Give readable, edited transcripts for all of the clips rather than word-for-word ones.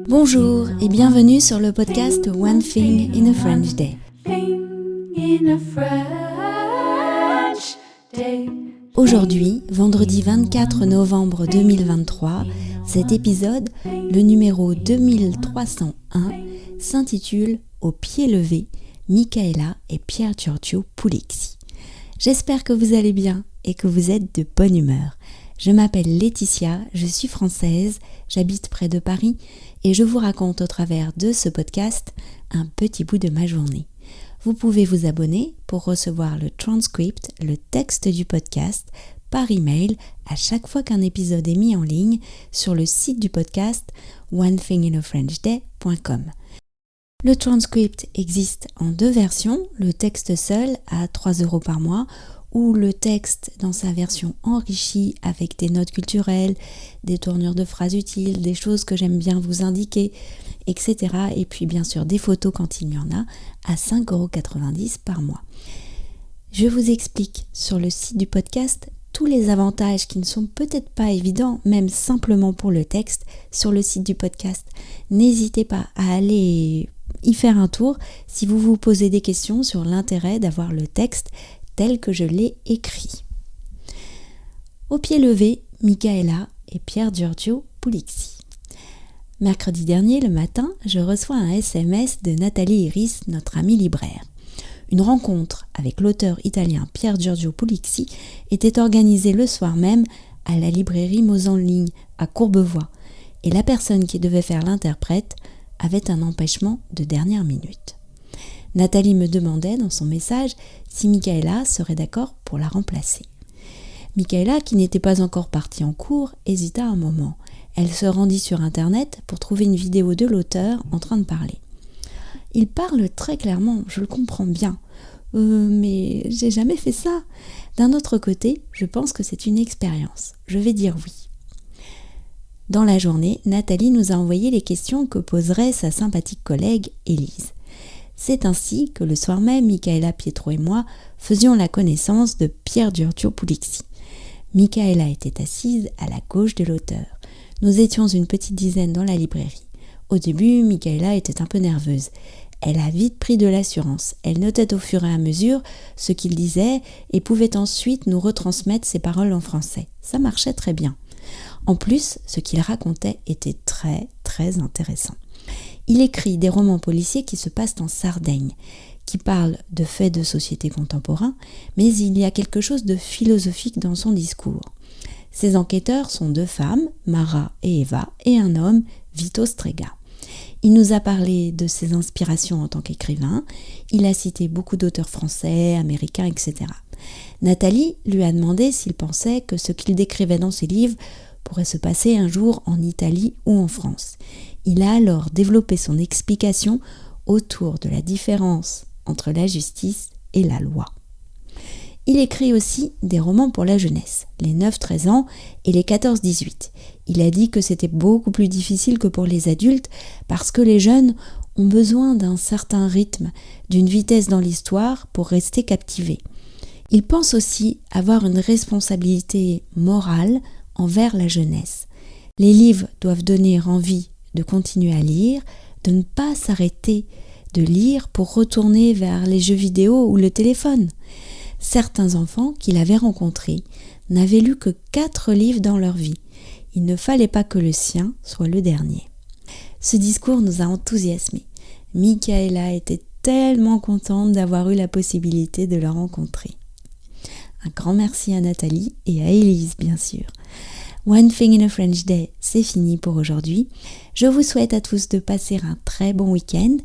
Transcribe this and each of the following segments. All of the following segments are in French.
Bonjour et bienvenue sur le podcast One Thing in a French Day. Aujourd'hui, vendredi 24 novembre 2023, cet épisode, le numéro 2301, s'intitule « Au pied levé, Michaela et Pier Giorgio Puglisi ». J'espère que vous allez bien et que vous êtes de bonne humeur. Je m'appelle Laetitia, je suis française, j'habite près de Paris et je vous raconte au travers de ce podcast un petit bout de ma journée. Vous pouvez vous abonner pour recevoir le transcript, le texte du podcast, par email à chaque fois qu'un épisode est mis en ligne sur le site du podcast onethinginafrenchday.com. Le transcript existe en 2 versions, le texte seul à 3 € par mois ou le texte dans sa version enrichie avec des notes culturelles, des tournures de phrases utiles, des choses que j'aime bien vous indiquer, etc. Et puis bien sûr des photos quand il y en a à 5,90 € par mois. Je vous explique sur le site du podcast tous les avantages qui ne sont peut-être pas évidents, même simplement pour le texte, sur le site du podcast. N'hésitez pas à aller y faire un tour si vous vous posez des questions sur l'intérêt d'avoir le texte tel que je l'ai écrit. Au pied levé, Michaela et Pier Giorgio Puglisi. Mercredi dernier, le matin, je reçois un SMS de Nathalie Iris, notre amie libraire. Une rencontre avec l'auteur italien Pier Giorgio Puglisi était organisée le soir même à la librairie Mots en ligne à Courbevoie et la personne qui devait faire l'interprète avait un empêchement de dernière minute. Nathalie me demandait dans son message si Michaela serait d'accord pour la remplacer. Michaela, qui n'était pas encore partie en cours, hésita un moment. Elle se rendit sur internet pour trouver une vidéo de l'auteur en train de parler. Il parle très clairement, je le comprends bien. Mais j'ai jamais fait ça. D'un autre côté, je pense que c'est une expérience. Je vais dire oui. Dans la journée, Nathalie nous a envoyé les questions que poserait sa sympathique collègue Élise. C'est ainsi que le soir même, Michaela, Pietro et moi faisions la connaissance de Pier Giorgio Puglisi. Michaela était assise à la gauche de l'auteur. Nous étions une petite dizaine dans la librairie. Au début, Michaela était un peu nerveuse. Elle a vite pris de l'assurance. Elle notait au fur et à mesure ce qu'il disait et pouvait ensuite nous retransmettre ses paroles en français. Ça marchait très bien. En plus, ce qu'il racontait était très, très intéressant. Il écrit des romans policiers qui se passent en Sardaigne, qui parlent de faits de société contemporains, mais il y a quelque chose de philosophique dans son discours. Ses enquêteurs sont 2 femmes, Mara et Eva, et un homme, Vito Strega. Il nous a parlé de ses inspirations en tant qu'écrivain, il a cité beaucoup d'auteurs français, américains, etc. Nathalie lui a demandé s'il pensait que ce qu'il décrivait dans ses livres pourrait se passer un jour en Italie ou en France. Il a alors développé son explication autour de la différence entre la justice et la loi. Il écrit aussi des romans pour la jeunesse, les 9-13 ans et les 14-18. Il a dit que c'était beaucoup plus difficile que pour les adultes parce que les jeunes ont besoin d'un certain rythme, d'une vitesse dans l'histoire pour rester captivés. Il pense aussi avoir une responsabilité morale envers la jeunesse. Les livres doivent donner envie de continuer à lire, de ne pas s'arrêter de lire pour retourner vers les jeux vidéo ou le téléphone. Certains enfants qu'il avait rencontrés n'avaient lu que 4 livres dans leur vie. Il ne fallait pas que le sien soit le dernier. Ce discours nous a enthousiasmés. Michaela était tellement contente d'avoir eu la possibilité de le rencontrer. Un grand merci à Nathalie et à Élise, bien sûr. One Thing in a French Day, c'est fini pour aujourd'hui. Je vous souhaite à tous de passer un très bon week-end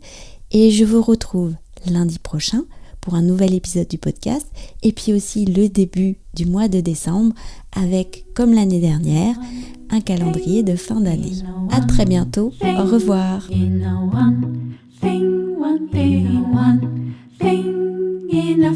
et je vous retrouve lundi prochain pour un nouvel épisode du podcast et puis aussi le début du mois de décembre avec, comme l'année dernière, un calendrier de fin d'année. À très bientôt, au revoir. One thing in a